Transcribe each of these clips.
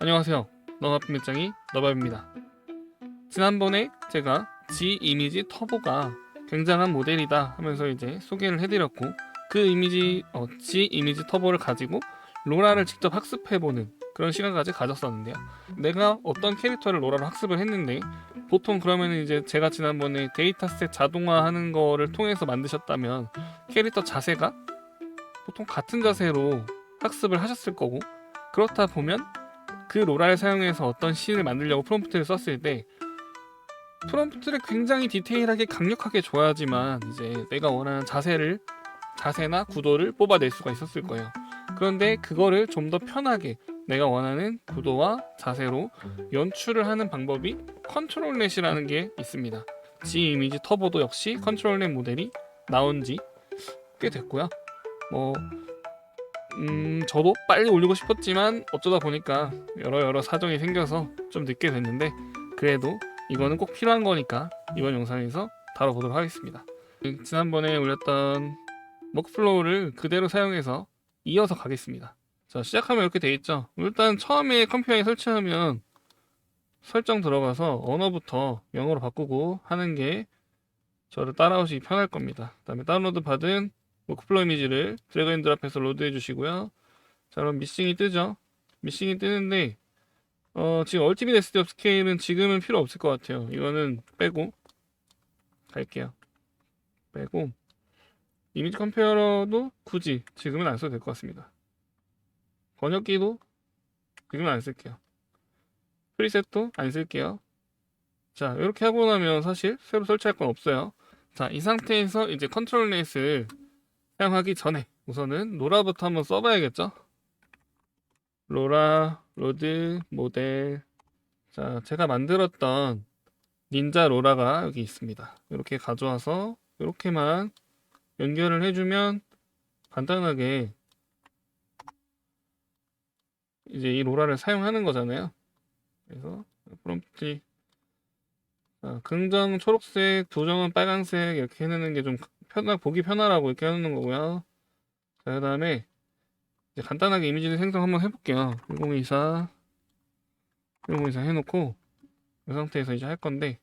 안녕하세요. 너바쁜 밑장이 너밥입니다. 지난번에 제가 G 이미지 터보가 굉장한 모델이다 하면서 이제 소개를 해드렸고, 그 G 이미지 터보를 가지고 로라를 직접 학습해보는 그런 시간까지 가졌었는데요. 내가 어떤 캐릭터를 로라로 학습을 했는데, 보통 그러면 이제 제가 지난번에 데이터셋 자동화하는 거를 통해서 만드셨다면 캐릭터 자세가 보통 같은 자세로 학습을 하셨을 거고, 그렇다 보면 그 로라를 사용해서 어떤 씬을 만들려고 프롬프트를 썼을 때 프롬프트를 굉장히 디테일하게 강력하게 줘야지만 이제 내가 원하는 자세나 구도를 뽑아낼 수가 있었을 거예요. 그런데 그거를 좀 더 편하게 내가 원하는 구도와 자세로 연출을 하는 방법이 컨트롤넷이라는 게 있습니다. G 이미지 터보도 역시 컨트롤넷 모델이 나온 지 꽤 됐고요. 저도 빨리 올리고 싶었지만 어쩌다 보니까 여러 사정이 생겨서 좀 늦게 됐는데, 그래도 이거는 꼭 필요한 거니까 이번 영상에서 다뤄보도록 하겠습니다. 지난번에 올렸던 워크플로우를 그대로 사용해서 이어서 가겠습니다. 자, 시작하면 이렇게 돼 있죠. 일단 처음에 컴퓨터에 설치하면 설정 들어가서 언어부터 영어로 바꾸고 하는 게 저를 따라오시기 편할 겁니다. 그 다음에 다운로드 받은 워크플로우 이미지를 드래그 앤 드랍해서 로드해 주시고요. 자, 그럼 미싱이 뜨죠. 미싱이 뜨는데 지금 얼티밋 SD 업스케일은 지금은 필요 없을 것 같아요. 이거는 빼고 갈게요. 빼고 이미지 컴페어러도 굳이 지금은 안 써도 될 것 같습니다. 번역기도 지금은 안 쓸게요. 프리셋도 안 쓸게요. 자, 이렇게 하고 나면 사실 새로 설치할 건 없어요. 자, 이 상태에서 이제 컨트롤 넷을 사용하기 전에 우선은 로라부터 한번 써봐야겠죠. 로라 로드 모델. 자, 제가 만들었던 닌자 로라가 여기 있습니다. 이렇게 가져와서 이렇게만 연결을 해주면 간단하게 이제 이 로라를 사용하는 거잖아요. 그래서 프롬프트 긍정 초록색, 도정은 빨간색 이렇게 해놓는 게 좀 보기 편하라고 이렇게 해놓는 거고요. 자, 그 다음에 이제 간단하게 이미지를 생성 한번 해볼게요. 1024 해놓고 이 상태에서 이제 할 건데,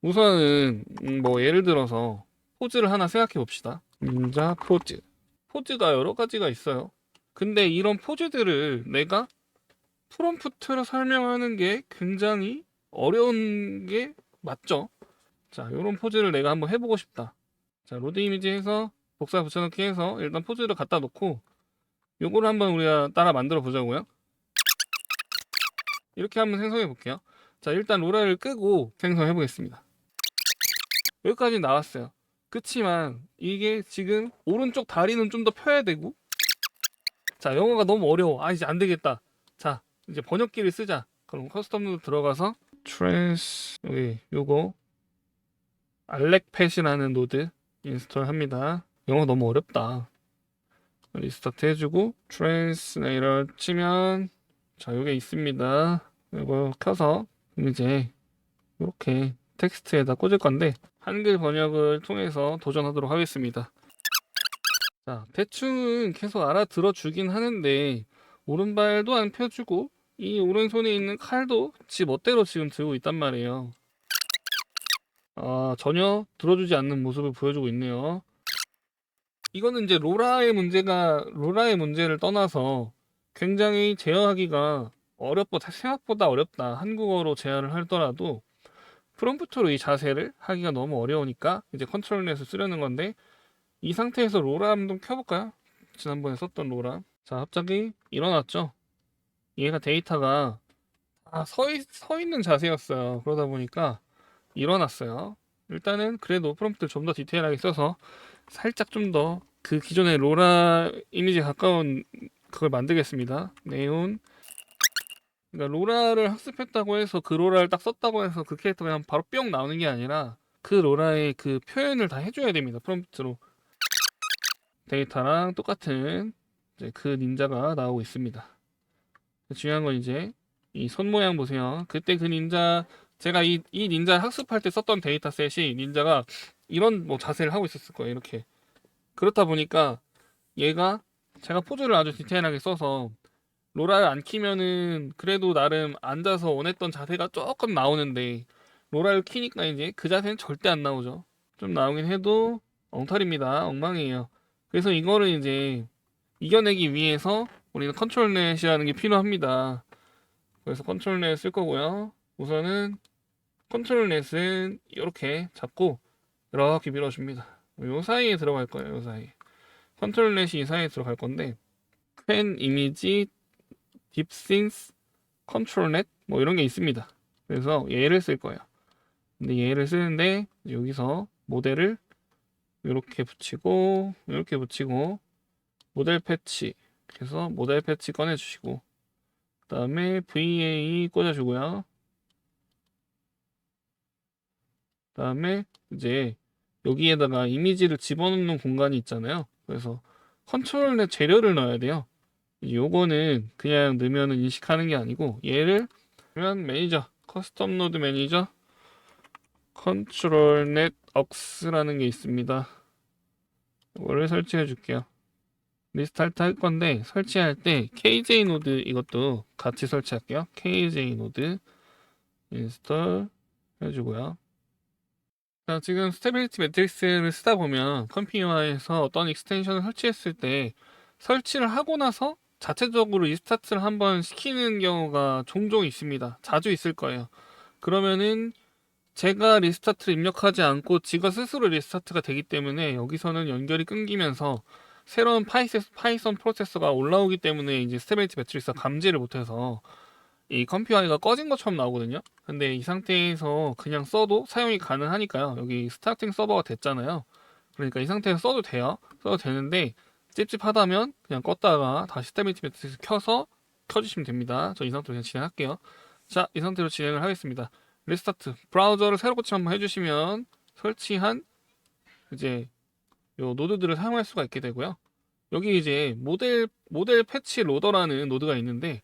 우선은 뭐 예를 들어서 포즈를 하나 생각해 봅시다. 닌자 포즈. 포즈가 여러 가지가 있어요. 근데 이런 포즈들을 내가 프롬프트로 설명하는 게 굉장히 어려운 게 맞죠? 자, 이런 포즈를 내가 한번 해보고 싶다. 자, 로드 이미지 해서 복사 붙여넣기 해서 일단 포즈를 갖다 놓고 요거를 한번 우리가 따라 만들어 보자고요. 이렇게 한번 생성해 볼게요. 자, 일단 로라를 끄고 생성해 보겠습니다. 여기까지 나왔어요. 그치만 이게 지금 오른쪽 다리는 좀 더 펴야 되고, 자, 영어가 너무 어려워. 이제 안 되겠다. 자, 이제 번역기를 쓰자. 그럼 커스텀 노드 들어가서 트랜스 여기 요거 알렉팻이라는 노드 인스톨 합니다. 영어 너무 어렵다. 리스타트 해주고 트랜스레이터 치면 자, 요게 있습니다. 이거 켜서 이제 이렇게 텍스트에다 꽂을 건데 한글 번역을 통해서 도전하도록 하겠습니다. 자, 대충은 계속 알아들어 주긴 하는데 오른발도 안 펴주고 이 오른손에 있는 칼도 지 멋대로 지금 들고 있단 말이에요. 전혀 들어주지 않는 모습을 보여주고 있네요. 이거는 이제 로라의 문제를 떠나서 굉장히 제어하기가 생각보다 어렵다. 한국어로 제어를 하더라도 프롬프트로 이 자세를 하기가 너무 어려우니까 이제 컨트롤넷을 쓰려는 건데, 이 상태에서 로라 한번 켜볼까요? 지난번에 썼던 로라. 자, 갑자기 일어났죠? 얘가 데이터가 서 있는 자세였어요. 그러다 보니까 일어났어요. 일단은 그래도 프롬프트를 좀 더 디테일하게 써서 살짝 좀 더 그 기존의 로라 이미지에 가까운 그걸 만들겠습니다. 네온. 그러니까 로라를 학습했다고 해서 그 로라를 딱 썼다고 해서 그 캐릭터가 그냥 바로 뿅 나오는 게 아니라 그 로라의 그 표현을 다 해줘야 됩니다. 프롬프트로. 데이터랑 똑같은 이제 그 닌자가 나오고 있습니다. 중요한 건 이제 이 손 모양 보세요. 그때 그 닌자, 제가 이 닌자 학습할 때 썼던 데이터셋이 닌자가 이런 뭐 자세를 하고 있었을 거예요. 이렇게. 그렇다 보니까 얘가 제가 포즈를 아주 디테일하게 써서 로라를 안 키면은 그래도 나름 앉아서 원했던 자세가 조금 나오는데 로라를 키니까 이제 그 자세는 절대 안 나오죠. 좀 나오긴 해도 엉터리입니다. 엉망이에요. 그래서 이거를 이제 이겨내기 위해서 우리는 컨트롤넷이라는 게 필요합니다. 그래서 컨트롤넷 쓸 거고요. 우선은 컨트롤넷은 이렇게 잡고 이렇게 밀어줍니다. 요 사이에 들어갈 거예요. 요 사이에. 컨트롤넷이 이 사이에 들어갈 건데 펜 이미지 딥싱스 컨트롤넷 뭐 이런 게 있습니다. 그래서 얘를 쓸 거예요. 근데 얘를 쓰는데 여기서 모델을 이렇게 붙이고 모델 패치 그래서 모델 패치 꺼내 주시고 그다음에 VA 꽂아 주고요. 그다음에 이제 여기에다가 이미지를 집어넣는 공간이 있잖아요. 그래서 컨트롤넷 재료를 넣어야 돼요. 요거는 그냥 넣으면 인식하는 게 아니고 얘를 그러면 매니저 커스텀 노드 매니저 컨트롤넷 억스라는 게 있습니다. 이거를 설치해 줄게요. 리스타트 할 건데 설치할 때 KJ 노드 이것도 같이 설치할게요. KJ 노드 인스톨 해주고요. 자, 지금 스테빌리티 매트릭스를 쓰다 보면 컴퓨터에서 어떤 익스텐션을 설치했을 때 설치를 하고 나서 자체적으로 리스타트를 한번 시키는 경우가 종종 있습니다. 자주 있을 거예요. 그러면은 제가 리스타트를 입력하지 않고 지가 스스로 리스타트가 되기 때문에 여기서는 연결이 끊기면서 새로운 파이썬 프로세서가 올라오기 때문에 이제 스테빌리티 매트릭스가 감지를 못해서 이 컴퓨터가 꺼진 것처럼 나오거든요. 근데 이 상태에서 그냥 써도 사용이 가능하니까요. 여기 스타팅 서버가 됐잖아요. 그러니까 이 상태에서 써도 돼요. 써도 되는데 찝찝하다면 그냥 껐다가 다시 스테빌리티 매트릭스 켜서 켜주시면 됩니다. 저 이 상태로 그냥 진행할게요. 자, 이 상태로 진행을 하겠습니다. 리스타트 브라우저를 새로 고침 한번 해주시면 설치한 이제 요 노드들을 사용할 수가 있게 되고요. 여기 이제 모델 패치 로더라는 노드가 있는데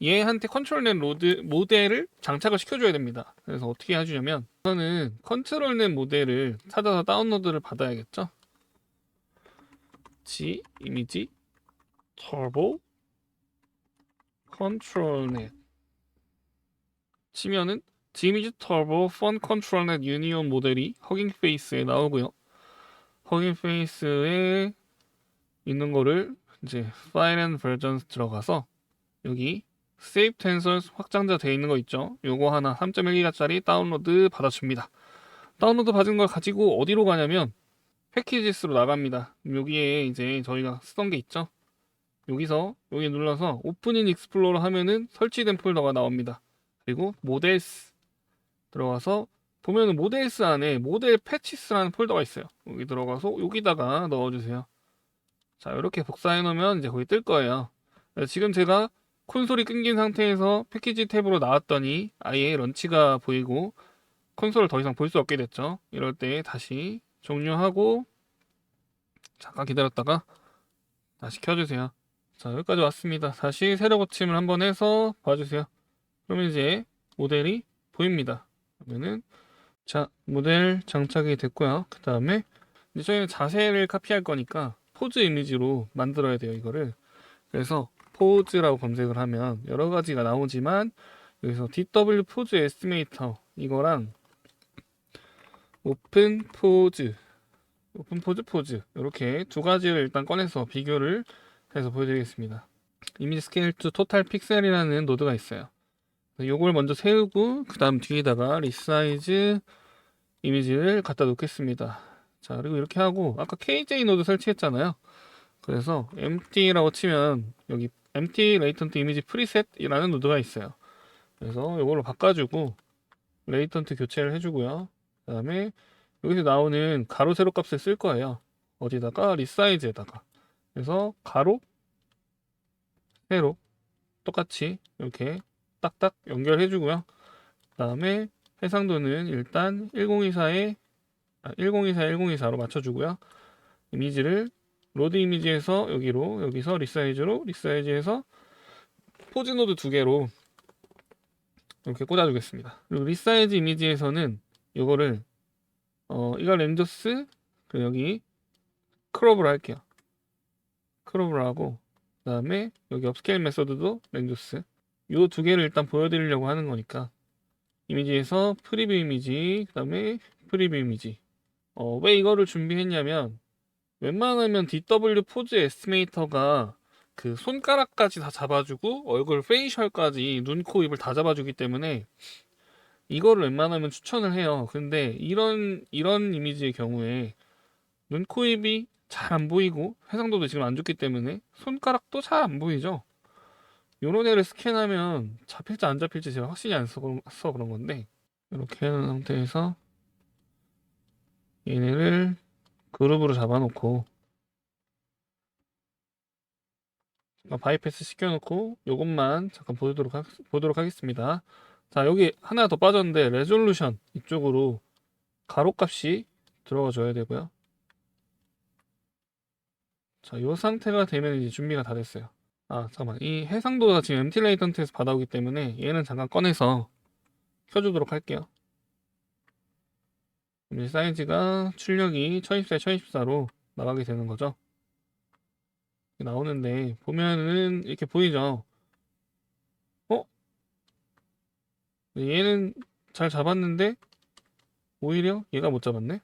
얘한테 컨트롤넷 모델을 장착을 시켜줘야 됩니다. 그래서 어떻게 해주냐면 우선은 컨트롤넷 모델을 찾아서 다운로드를 받아야겠죠. G 이미지 터보 컨트롤넷 치면은 G 이미지 터보 펀 컨트롤넷 유니온 모델이 허깅 페이스에 나오고요. 허깅 페이스에 있는 거를 이제 파일 앤 버전스 들어가서 여기 Save Tensors 확장자 되어 있는 거 있죠? 요거 하나 3.1기가짜리 다운로드 받아줍니다. 다운로드 받은 걸 가지고 어디로 가냐면 패키지스로 나갑니다. 여기에 이제 저희가 쓰던 게 있죠? 여기서 여기 눌러서 오픈 인 익스플로러 하면은 설치된 폴더가 나옵니다. 그리고 모델스 들어가서 보면은 모델스 안에 모델 패치스라는 폴더가 있어요. 여기 들어가서 여기다가 넣어주세요. 자, 이렇게 복사해 놓으면 이제 거기 뜰 거예요. 지금 제가 콘솔이 끊긴 상태에서 패키지 탭으로 나왔더니 아예 런치가 보이고 콘솔을 더 이상 볼 수 없게 됐죠. 이럴 때 다시 종료하고 잠깐 기다렸다가 다시 켜주세요. 자, 여기까지 왔습니다. 다시 세로 고침을 한번 해서 봐주세요. 그러면 이제 모델이 보입니다. 그러면은 자, 모델 장착이 됐고요. 그 다음에 이제 저희는 자세를 카피할 거니까 포즈 이미지로 만들어야 돼요, 이거를. 그래서 포즈라고 검색을 하면 여러 가지가 나오지만 여기서 DW 포즈 에스티메이터 이거랑 오픈 포즈 포즈 이렇게 두 가지를 일단 꺼내서 비교를 해서 보여드리겠습니다. 이미지 스케일 투 토탈 픽셀이라는 노드가 있어요. 요걸 먼저 세우고 그 다음 뒤에다가 리사이즈 이미지를 갖다 놓겠습니다. 자, 그리고 이렇게 하고 아까 KJ 노드 설치했잖아요. 그래서 empty라고 치면 여기 empty latent image preset이라는 노드가 있어요. 그래서 이걸로 바꿔주고 latent 교체를 해주고요. 그 다음에 여기서 나오는 가로 세로 값을 쓸 거예요. 어디다가 리사이즈에다가 그래서 가로 세로 똑같이 이렇게 딱딱 연결해주고요. 그 다음에 해상도는 일단 1024로 맞춰주고요. 이미지를 로드 이미지에서 여기서 리사이즈해서 포즈 노드 두 개로 이렇게 꽂아주겠습니다. 그리고 리사이즈 이미지에서는 이거를 이거 렌저스 그 여기 크롭을 할게요. 크롭을 하고 그 다음에 여기 업스케일 메서드도 렌조스. 요 두 개를 일단 보여드리려고 하는 거니까 이미지에서 프리뷰 이미지, 그 다음에 프리뷰 이미지. 왜 이거를 준비했냐면 웬만하면 DW 포즈 에스티메이터가 그 손가락까지 다 잡아주고 얼굴 페이셜까지 눈, 코, 입을 다 잡아주기 때문에 이거를 웬만하면 추천을 해요. 근데 이런 이미지의 경우에 눈, 코, 입이 잘 안 보이고 해상도도 지금 안 좋기 때문에 손가락도 잘 안 보이죠. 요런 애를 스캔하면 잡힐지 안 잡힐지 제가 확신이 안 써서 그런 건데 이렇게 하는 상태에서 얘네를 그룹으로 잡아놓고 바이패스 시켜놓고 요것만 잠깐 보도록 하겠습니다. 자, 여기 하나 더 빠졌는데 레졸루션 이쪽으로 가로값이 들어가 줘야 되고요. 자, 요 상태가 되면 이제 준비가 다 됐어요. 아, 잠깐만. 이 해상도가 지금 MT 레이턴트에서 받아오기 때문에 얘는 잠깐 꺼내서 켜주도록 할게요. 이제 사이즈가 출력이 1024, 1024로 나가게 되는 거죠. 나오는데 보면은 이렇게 보이죠. 얘는 잘 잡았는데 오히려 얘가 못 잡았네.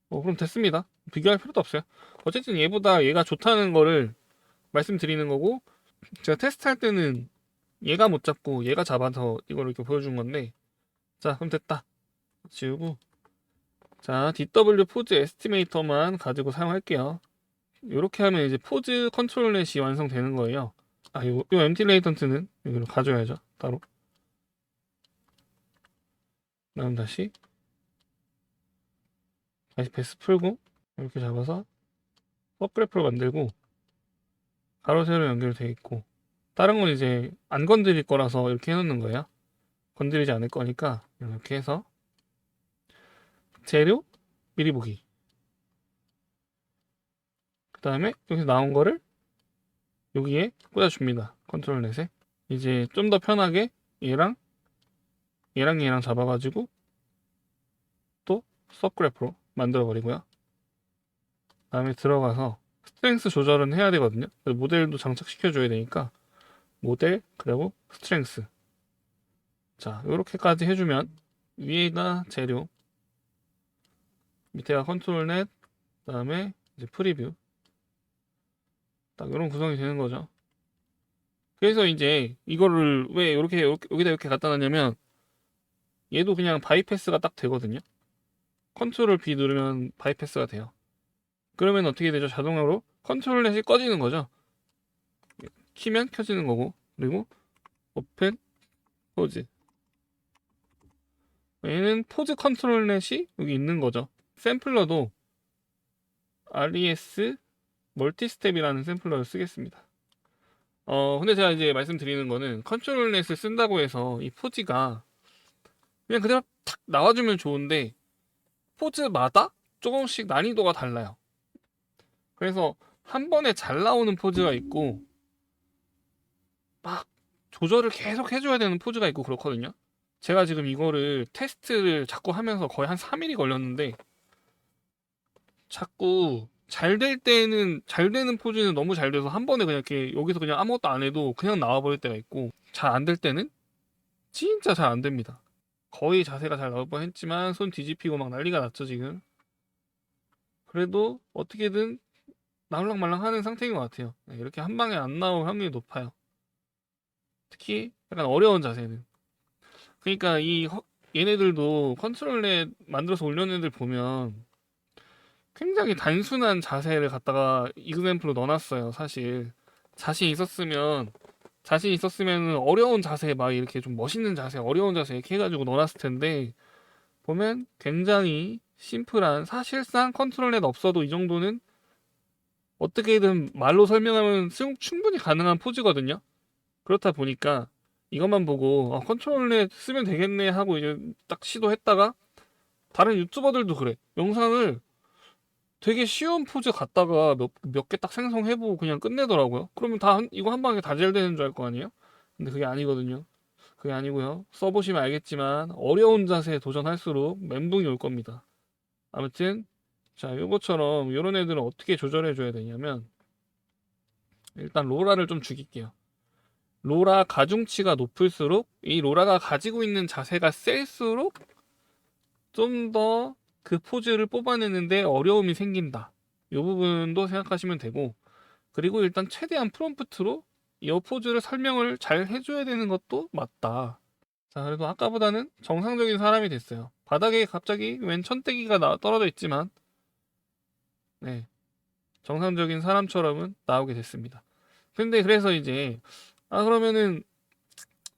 그럼 됐습니다. 비교할 필요도 없어요. 어쨌든 얘보다 얘가 좋다는 거를 말씀드리는 거고, 제가 테스트할 때는 얘가 못 잡고 얘가 잡아서 이걸 이렇게 보여준 건데, 자, 그럼 됐다. 지우고, 자, DW 포즈 에스티메이터만 가지고 사용할게요. 이렇게 하면 이제 포즈 컨트롤 넷이 완성되는 거예요. 요 MT 레이턴트는 여기로 가져야죠, 따로. 다음 다시 패스 풀고 이렇게 잡아서 서브그래프를 만들고 가로 세로 연결되어 있고, 다른 건 이제 안 건드릴 거라서 이렇게 해놓는 거예요. 건드리지 않을 거니까 이렇게 해서 재료 미리 보기, 그 다음에 여기서 나온 거를 여기에 꽂아줍니다. 컨트롤 넷에 이제 좀 더 편하게 얘랑 잡아가지고 또 서브그래프로 만들어 버리고요. 그 다음에 들어가서 스트렝스 조절은 해야 되거든요. 모델도 장착시켜 줘야 되니까 모델 그리고 스트렝스. 자, 이렇게까지 해주면 위에가 재료, 밑에가 컨트롤 넷, 그 다음에 이제 프리뷰, 딱 이런 구성이 되는 거죠. 그래서 이제 이거를 왜 이렇게 여기다 이렇게 갖다 놨냐면 얘도 그냥 바이패스가 딱 되거든요. 컨트롤 B 누르면 바이패스가 돼요. 그러면 어떻게 되죠? 자동으로 컨트롤 넷이 꺼지는 거죠. 키면 켜지는 거고, 그리고 오픈 포즈, 얘는 포즈 컨트롤 넷이 여기 있는 거죠. 샘플러도 RES 멀티스텝이라는 샘플러를 쓰겠습니다. 근데 제가 이제 말씀드리는 거는 컨트롤 넷을 쓴다고 해서 이 포즈가 그냥 그대로 탁 나와주면 좋은데 포즈마다 조금씩 난이도가 달라요. 그래서 한 번에 잘 나오는 포즈가 있고 막 조절을 계속 해줘야 되는 포즈가 있고 그렇거든요. 제가 지금 이거를 테스트를 자꾸 하면서 거의 한 3일이 걸렸는데 자꾸 잘 될 때는 잘 되는 포즈는 너무 잘 돼서 한 번에 그냥 이렇게 여기서 그냥 아무것도 안 해도 그냥 나와버릴 때가 있고, 잘 안 될 때는 진짜 잘 안 됩니다. 거의 자세가 잘 나올 뻔했지만 손 뒤집히고 막 난리가 났죠 지금. 그래도 어떻게든 나올랑말랑 하는 상태인 것 같아요. 이렇게 한 방에 안 나올 확률이 높아요. 특히 약간 어려운 자세는. 그러니까 얘네들도 컨트롤렛 만들어서 올려놓은 애들 보면 굉장히 단순한 자세를 갖다가 이그젬플로 넣어놨어요. 사실 자신 있었으면 어려운 자세 막 이렇게 좀 멋있는 자세, 어려운 자세 이렇게 해가지고 넣어놨을 텐데 보면 굉장히 심플한, 사실상 컨트롤렛 없어도 이 정도는 어떻게든 말로 설명하면 충분히 가능한 포즈거든요. 그렇다 보니까 이것만 보고 컨트롤렛 쓰면 되겠네 하고 이제 딱 시도했다가 다른 유튜버들도 그래. 영상을 되게 쉬운 포즈 갖다가 몇 개 딱 생성해보고 그냥 끝내더라고요. 그러면 이거 한 방에 다 잘 되는 줄 알 거 아니에요? 근데 그게 아니거든요. 그게 아니고요. 써보시면 알겠지만 어려운 자세에 도전할수록 멘붕이 올 겁니다. 아무튼 자, 요것처럼 요런 애들은 어떻게 조절해 줘야 되냐면 일단 로라를 좀 죽일게요. 로라 가중치가 높을수록 이 로라가 가지고 있는 자세가 셀수록 좀 더 그 포즈를 뽑아내는데 어려움이 생긴다. 이 부분도 생각하시면 되고, 그리고 일단 최대한 프롬프트로 이 포즈를 설명을 잘 해줘야 되는 것도 맞다. 자, 그래도 아까보다는 정상적인 사람이 됐어요. 바닥에 갑자기 웬 천대기가 떨어져 있지만, 네, 정상적인 사람처럼은 나오게 됐습니다. 근데 그래서 이제 그러면은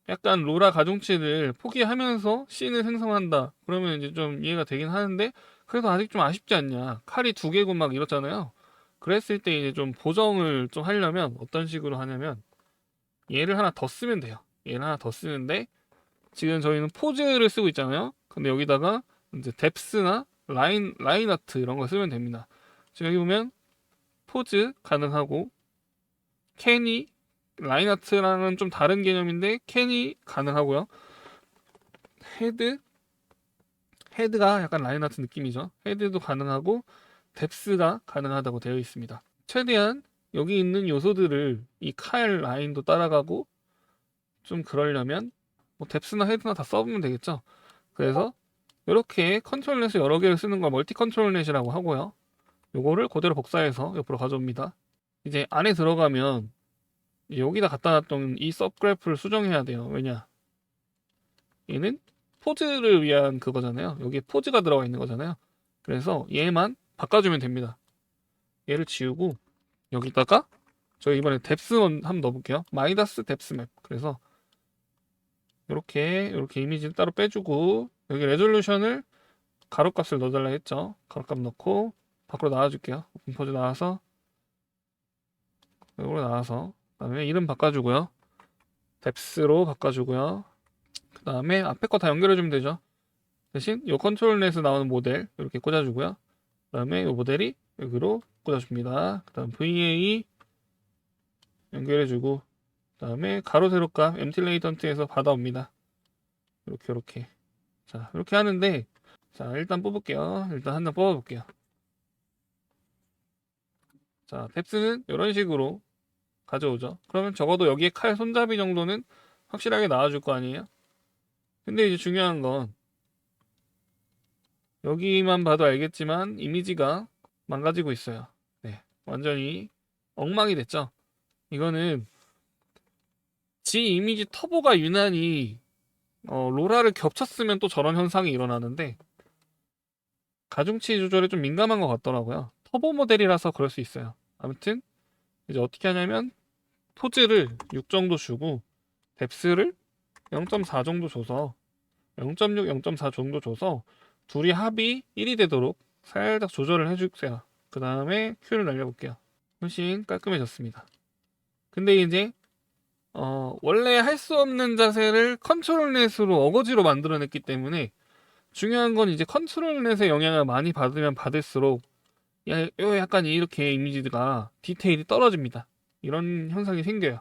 약간 로라 가중치를 포기하면서 씬을 생성한다. 그러면 이제 좀 이해가 되긴 하는데, 그래도 아직 좀 아쉽지 않냐. 칼이 두 개고 막 이렇잖아요. 그랬을 때 이제 좀 보정을 좀 하려면 어떤 식으로 하냐면, 얘를 하나 더 쓰면 돼요. 얘를 하나 더 쓰는데, 지금 저희는 포즈를 쓰고 있잖아요. 근데 여기다가 이제 뎁스나 라인 아트 이런 거 쓰면 됩니다. 지금 여기 보면 포즈 가능하고, 캔이 라인 아트랑은 좀 다른 개념인데 캔이 가능하고요. 헤드 헤드가 약간 라인 아트 느낌이죠. 헤드도 가능하고 뎁스가 가능하다고 되어 있습니다. 최대한 여기 있는 요소들을 이 칼 라인도 따라가고 좀 그러려면 뭐 뎁스나 헤드나 다 써보면 되겠죠. 그래서 이렇게 컨트롤 넷을 여러 개를 쓰는 걸 멀티 컨트롤 넷이라고 하고요. 요거를 그대로 복사해서 옆으로 가져옵니다. 이제 안에 들어가면 여기다 갖다 놨던 이 서브그래프를 수정해야 돼요. 왜냐? 얘는 포즈를 위한 그거잖아요. 여기에 포즈가 들어가 있는 거잖아요. 그래서 얘만 바꿔주면 됩니다. 얘를 지우고 여기다가 저 이번에 뎁스 한번 넣어볼게요. 마이다스 뎁스 맵. 그래서 이렇게 이미지를 따로 빼주고 여기 레졸루션을 가로값을 넣어달라 했죠. 가로값 넣고 밖으로 나와줄게요. 오픈 포즈 나와서 여기로 나와서 그다음에 이름 바꿔주고요. 뎁스로 바꿔주고요. 그 다음에 앞에 거 다 연결해주면 되죠. 대신 이 컨트롤 넷에서 나오는 모델 이렇게 꽂아주고요. 그 다음에 이 모델이 여기로 꽂아줍니다. 그 다음 VA 연결해주고 그 다음에 가로 세로값 엠틸레이턴트에서 받아옵니다. 이렇게 자 이렇게 하는데 자 일단 뽑을게요. 일단 한 장 뽑아볼게요. 자 뎁스는 이런 식으로 가져오죠. 그러면 적어도 여기에 칼 손잡이 정도는 확실하게 나와줄 거 아니에요? 근데 이제 중요한 건 여기만 봐도 알겠지만 이미지가 망가지고 있어요. 네, 완전히 엉망이 됐죠. 이거는 지 이미지 터보가 유난히 로라를 겹쳤으면 또 저런 현상이 일어나는데 가중치 조절에 좀 민감한 것 같더라고요. 터보 모델이라서 그럴 수 있어요. 아무튼 이제 어떻게 하냐면 포즈를 6 정도 주고 뎁스를 0.4 정도 줘서 0.6, 0.4 정도 줘서 둘이 합이 1이 되도록 살짝 조절을 해주세요. 그 다음에 큐를 날려볼게요. 훨씬 깔끔해졌습니다. 근데 이제 원래 할 수 없는 자세를 컨트롤 넷으로 어거지로 만들어냈기 때문에 중요한 건 이제 컨트롤 넷의 영향을 많이 받으면 받을수록 약간 이렇게 이미지가 디테일이 떨어집니다. 이런 현상이 생겨요.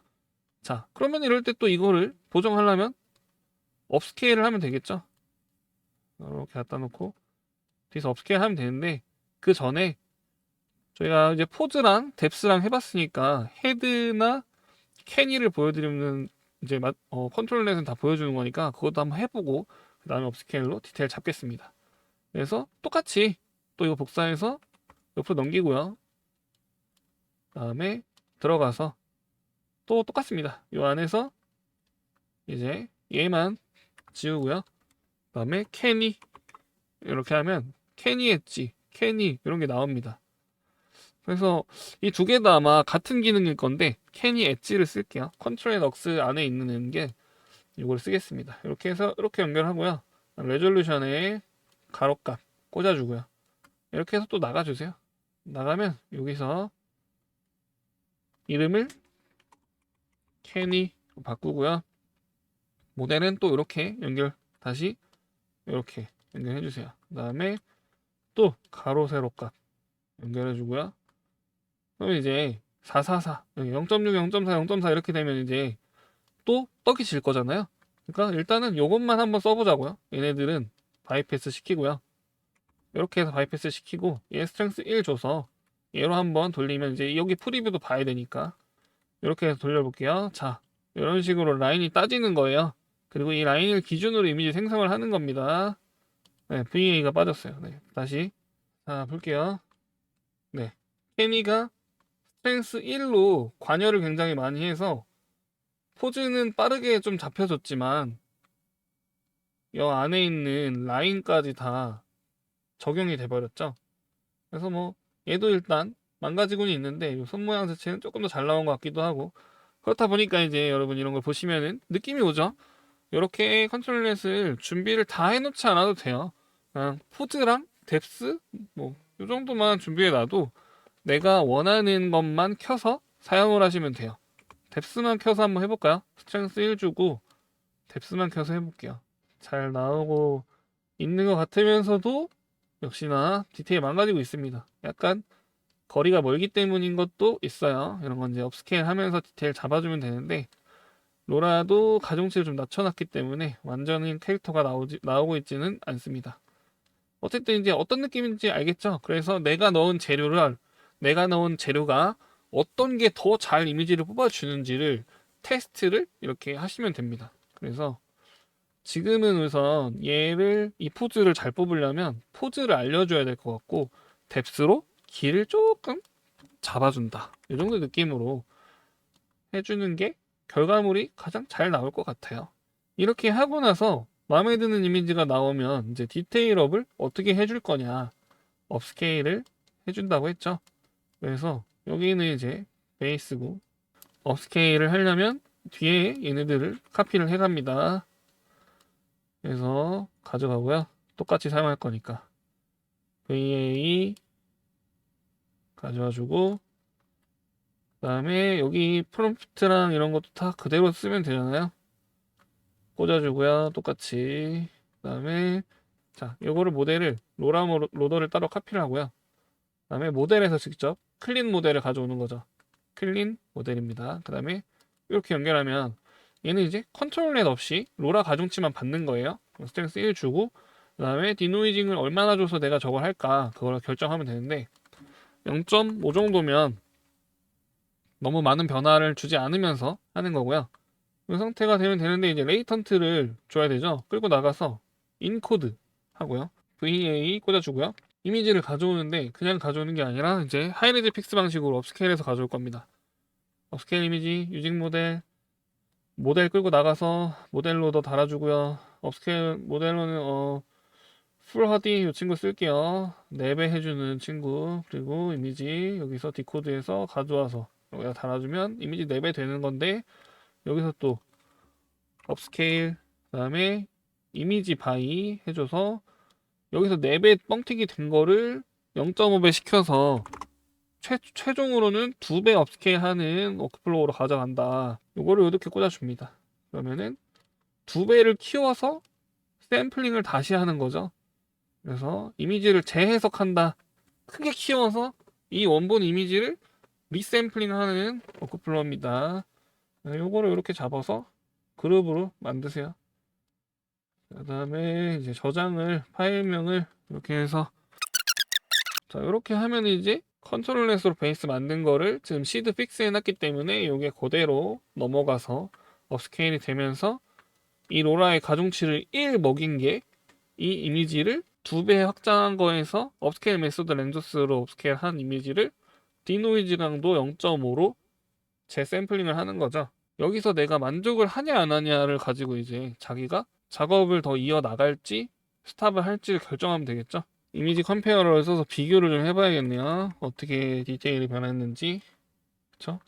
자, 그러면 이럴 때 또 이거를 보정하려면 업스케일을 하면 되겠죠. 이렇게 갖다 놓고 뒤에서 업스케일 하면 되는데 그 전에 저희가 이제 포즈랑 뎁스랑 해봤으니까 헤드나 캐니를 보여드리면 이제 컨트롤 넷은 다 보여주는 거니까 그것도 한번 해보고 그 다음에 업스케일로 디테일 잡겠습니다. 그래서 똑같이 또 이거 복사해서 옆으로 넘기고요. 그 다음에 들어가서 또 똑같습니다. 이 안에서 이제 얘만 지우고요. 그 다음에 캐니 이렇게 하면 캐니 엣지, 캐니 이런 게 나옵니다. 그래서 이 두 개 다 아마 같은 기능일 건데 캐니 엣지를 쓸게요. 컨트롤 넉스 안에 있는 게 이걸 쓰겠습니다. 이렇게 해서 이렇게 연결하고요. 레졸루션에 가로값 꽂아주고요. 이렇게 해서 또 나가주세요. 나가면 여기서 이름을 캐니 바꾸고요. 모델은 또 이렇게 다시 이렇게 연결해주세요. 그 다음에 또 가로 세로값 연결해주고요. 그럼 이제 444 여기 0.6, 0.4, 0.4 이렇게 되면 이제 또 떡이 질 거잖아요. 그러니까 일단은 요것만 한번 써보자고요. 얘네들은 바이패스 시키고요. 이렇게 해서 바이패스 시키고 얘 스트렝스 1 줘서 얘로 한번 돌리면 이제 여기 프리뷰도 봐야 되니까 이렇게 해서 돌려볼게요. 자, 이런 식으로 라인이 따지는 거예요. 그리고 이 라인을 기준으로 이미지 생성을 하는 겁니다. 네, VA가 빠졌어요. 네, 다시. 자, 볼게요. 네. 케니가 스트렝스 1로 관여를 굉장히 많이 해서 포즈는 빠르게 좀 잡혀줬지만 이 안에 있는 라인까지 다 적용이 돼버렸죠. 그래서 뭐 얘도 일단 망가지고는 있는데 이 손 모양 자체는 조금 더 잘 나온 것 같기도 하고 그렇다 보니까 이제 여러분 이런 걸 보시면은 느낌이 오죠. 이렇게 컨트롤렛을 준비를 다 해놓지 않아도 돼요. 그냥 포즈랑 뎁스 뭐 이 정도만 준비해 놔도 내가 원하는 것만 켜서 사용을 하시면 돼요. 뎁스만 켜서 한번 해볼까요? 스트렝스 1 주고 뎁스만 켜서 해볼게요. 잘 나오고 있는 것 같으면서도 역시나 디테일 망가지고 있습니다. 약간 거리가 멀기 때문인 것도 있어요. 이런 건 이제 업스케일 하면서 디테일 잡아주면 되는데 로라도 가중치를 좀 낮춰놨기 때문에 완전히 캐릭터가 나오고 있지는 않습니다. 어쨌든 이제 어떤 느낌인지 알겠죠? 그래서 내가 넣은 재료가 어떤 게 더 잘 이미지를 뽑아주는지를 테스트를 이렇게 하시면 됩니다. 그래서 지금은 우선 얘를 이 포즈를 잘 뽑으려면 포즈를 알려줘야 될 것 같고 뎁스로 길을 조금 잡아준다. 이 정도 느낌으로 해주는 게 결과물이 가장 잘 나올 것 같아요. 이렇게 하고 나서 마음에 드는 이미지가 나오면 이제 디테일업을 어떻게 해줄 거냐 업스케일을 해준다고 했죠. 그래서 여기는 이제 베이스고 업스케일을 하려면 뒤에 얘네들을 카피를 해갑니다. 그래서 가져가고요. 똑같이 사용할 거니까 VA 가져와주고 그 다음에 여기 프롬프트랑 이런 것도 다 그대로 쓰면 되잖아요. 꽂아주고요. 똑같이 그 다음에 자 요거를 모델을 로더를 따로 카피를 하고요. 그 다음에 모델에서 직접 클린 모델을 가져오는 거죠. 클린 모델입니다. 그 다음에 이렇게 연결하면 얘는 이제 컨트롤 넷 없이 로라 가중치만 받는 거예요. 스트렝스 1 주고 그 다음에 디노이징을 얼마나 줘서 내가 저걸 할까 그걸 결정하면 되는데 0.5 정도면 너무 많은 변화를 주지 않으면서 하는 거고요. 이 상태가 되면 되는데 이제 레이턴트를 줘야 되죠. 끌고 나가서 인코드 하고요. VA 꽂아주고요. 이미지를 가져오는데 그냥 가져오는 게 아니라 이제 하이레즈 픽스 방식으로 업스케일해서 가져올 겁니다. 업스케일 이미지 유직 모델 끌고 나가서 모델 로더 달아주고요. 업스케일 모델로는 풀하디 이 친구 쓸게요. 4배 해주는 친구 그리고 이미지 여기서 디코드해서 가져와서 여기다 달아주면 이미지 4배 되는 건데 여기서 또 업스케일 그 다음에 이미지 바이 해줘서 여기서 4배 뻥튀기 된 거를 0.5배 시켜서 최종으로는 2배 업스케일 하는 워크플로우로 가져간다. 요거를 이렇게 꽂아줍니다. 그러면은 2배를 키워서 샘플링을 다시 하는 거죠. 그래서 이미지를 재해석한다. 크게 키워서 이 원본 이미지를 리샘플링 하는 워크플로우입니다. 요거를 이렇게 잡아서 그룹으로 만드세요. 그 다음에 이제 저장을 파일명을 이렇게 해서 자 이렇게 하면 이제 컨트롤렛으로 베이스 만든 거를 지금 시드 픽스 해놨기 때문에 이게 그대로 넘어가서 업스케일이 되면서 이 로라의 가중치를 1 먹인 게 이 이미지를 2배 확장한 거에서 업스케일 메소드 렌저스로 업스케일 한 이미지를 디노이즈 강도 0.5로 재샘플링을 하는 거죠. 여기서 내가 만족을 하냐 안 하냐를 가지고 이제 자기가 작업을 더 이어 나갈지 스탑을 할지를 결정하면 되겠죠. 이미지 컴페어러를 써서 비교를 좀 해봐야겠네요. 어떻게 디테일이 변했는지. 그쵸?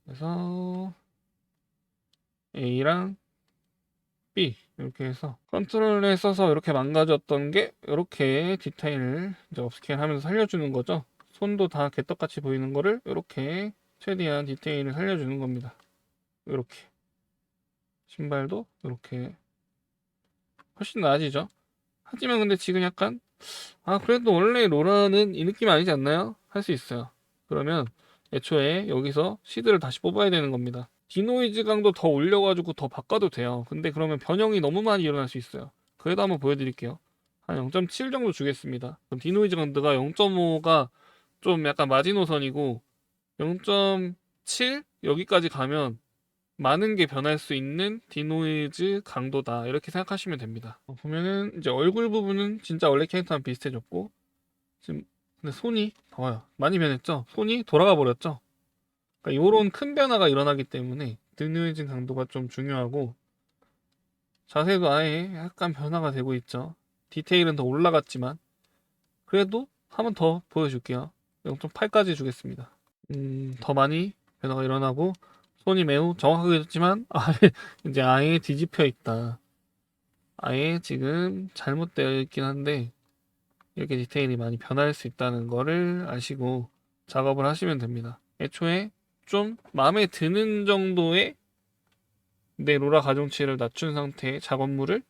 그래서 A랑 B 이렇게 해서 컨트롤에 써서 이렇게 망가졌던 게 이렇게 디테일을 이제 업스케일 하면서 살려주는 거죠. 손도 다 개떡같이 보이는 거를 이렇게 최대한 디테일을 살려주는 겁니다. 이렇게 신발도 이렇게 훨씬 나아지죠. 하지만 근데 지금 약간 그래도 원래 로라는 이 느낌 아니지 않나요? 할 수 있어요. 그러면 애초에 여기서 시드를 다시 뽑아야 되는 겁니다. 디노이즈 강도 더 올려가지고 더 바꿔도 돼요. 근데 그러면 변형이 너무 많이 일어날 수 있어요. 그래도 한번 보여드릴게요. 한 0.7 정도 주겠습니다. 그럼 디노이즈 강도가 0.5가 좀 약간 마지노선이고 0.7 여기까지 가면 많은 게 변할 수 있는 디노이즈 강도다 이렇게 생각하시면 됩니다. 보면은 이제 얼굴 부분은 진짜 원래 캐릭터랑 비슷해졌고 지금 근데 손이 봐요 많이 변했죠. 손이 돌아가 버렸죠. 그러니까 이런 큰 변화가 일어나기 때문에 디노이즈 강도가 좀 중요하고 자세도 아예 약간 변화가 되고 있죠. 디테일은 더 올라갔지만 그래도 한 번 더 보여줄게요. 0.8까지 주겠습니다. 더 많이 변화가 일어나고 손이 매우 정확하게 졌지만 이제 아예 뒤집혀 있다. 아예 지금 잘못되어 있긴 한데 이렇게 디테일이 많이 변할 수 있다는 거를 아시고 작업을 하시면 됩니다. 애초에 좀 마음에 드는 정도의 내 로라 가중치를 낮춘 상태의 작업물을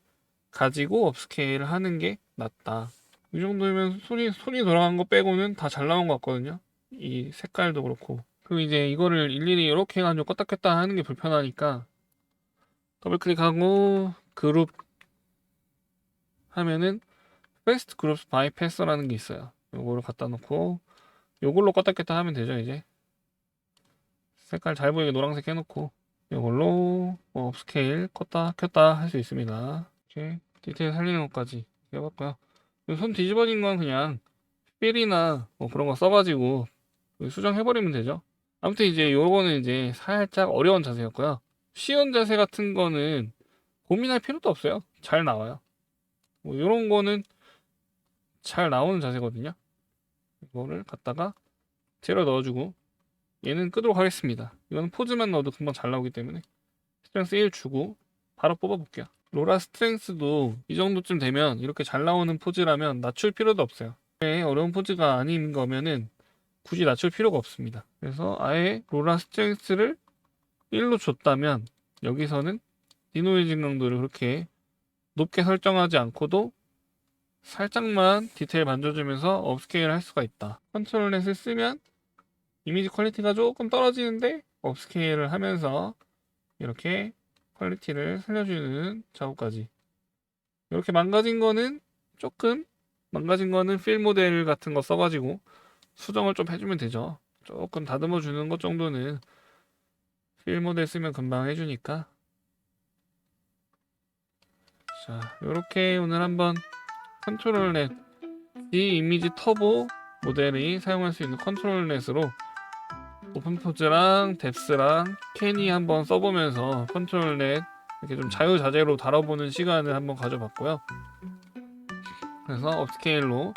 가지고 업스케일을 하는 게 낫다. 이 정도면 손이 돌아간 거 빼고는 다 잘 나온 것 같거든요. 이 색깔도 그렇고. 그리고 이제 이거를 일일이 이렇게 해가지고 껐다 켰다 하는 게 불편하니까 더블 클릭하고 그룹 하면은 Fast Groups by Passer라는 게 있어요. 요거를 갖다 놓고 요걸로 껐다 켰다 하면 되죠. 이제 색깔 잘 보이게 노란색 해놓고 요걸로 업스케일 껐다 켰다 할 수 있습니다. 이렇게 디테일 살리는 것까지 해봤고요. 손 뒤집어진 건 그냥 필이나 뭐 그런 거 써가지고 수정해버리면 되죠. 아무튼 이제 요거는 이제 살짝 어려운 자세였고요. 쉬운 자세 같은 거는 고민할 필요도 없어요. 잘 나와요. 뭐 요런 거는 잘 나오는 자세거든요. 이거를 갖다가 재료 넣어주고 얘는 끄도록 하겠습니다. 이거는 포즈만 넣어도 금방 잘 나오기 때문에 스트렝스 1 주고 바로 뽑아볼게요. 로라 스트렝스도 이 정도쯤 되면 이렇게 잘 나오는 포즈라면 낮출 필요도 없어요. 어려운 포즈가 아닌 거면은 굳이 낮출 필요가 없습니다. 그래서 아예 로라 스트렝스를 1로 줬다면 여기서는 디노이징 강도를 그렇게 높게 설정하지 않고도 살짝만 디테일 만져주면서 업스케일 할 수가 있다. 컨트롤 넷을 쓰면 이미지 퀄리티가 조금 떨어지는데 업스케일을 하면서 이렇게 퀄리티를 살려주는 작업까지. 이렇게 망가진 거는 필 모델 같은 거 써가지고 수정을 좀 해주면 되죠. 조금 다듬어 주는 것 정도는 필 모델 쓰면 금방 해주니까. 자, 이렇게 오늘 한번 컨트롤 넷, 이 이미지 터보 모델이 사용할 수 있는 컨트롤 넷으로 오픈 포즈랑 뎁스랑 캐니 한번 써보면서 컨트롤 넷 이렇게 좀 자유자재로 다뤄보는 시간을 한번 가져봤고요. 그래서 업스케일로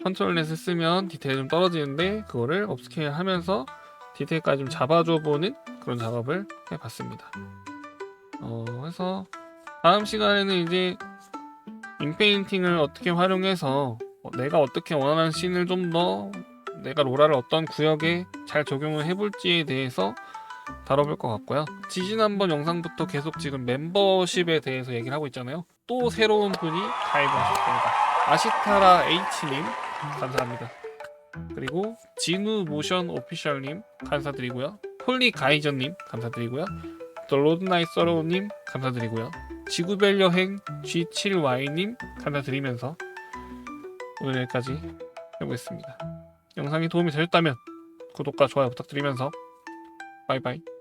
컨트롤 넷을 쓰면 디테일 좀 떨어지는데 그거를 업스케일 하면서 디테일까지 좀 잡아줘 보는 그런 작업을 해봤습니다. 그래서 다음 시간에는 이제 인페인팅을 어떻게 활용해서 내가 어떻게 원하는 씬을 좀 더 내가 로라를 어떤 구역에 잘 적용을 해볼지에 대해서 다뤄볼 것 같고요. 지지난번 영상부터 계속 지금 멤버십에 대해서 얘기를 하고 있잖아요. 또 새로운 분이 가입하셨습니다. 아시타라 H님 감사합니다. 그리고 진우 모션 오피셜님 감사드리고요. 폴리 가이저님 감사드리고요. 더 로드나이 서로우님 감사드리고요. 지구별 여행 G7Y님 감사드리면서 오늘 여기까지 해보겠습니다. 영상이 도움이 되셨다면 구독과 좋아요 부탁드리면서 바이바이.